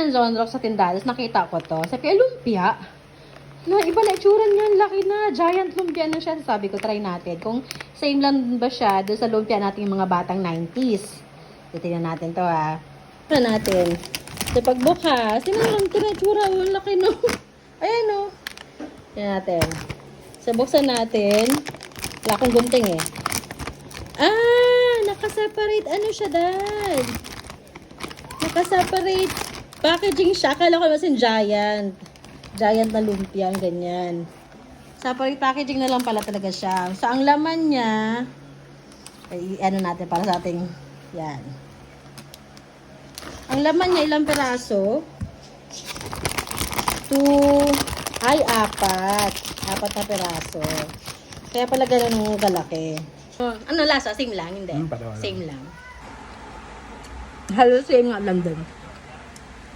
ng Zonrock sa tindahan. Nakita ko to. Sabi ko, lumpia. Na, iba na itsura niyan. Laki na. Giant lumpia na siya. Sabi ko, try natin. Kung same lang ba siya doon sa lumpia natin yung mga batang 90s. Tingnan natin to ha. Tingnan natin. So pagbukas, tingnan lang ito na itsura. Ang laki no. Ayan o. Tingnan natin. So buksan natin. Wala akong gunting eh. Nakaseparate. Ano siya, Dad? Nakaseparate packaging siya. Akala ko naman giant. Giant na lumpia, ganyan. Separate packaging na lang pala talaga siya. So, ang laman niya, ay, ano natin para sa ating, yan. Ang laman niya, ilang peraso? 4 na peraso. Kaya pala ganun ang kalaki. Ano lasa? Same lang? Hindi. Same lang. Halos same nga lang din.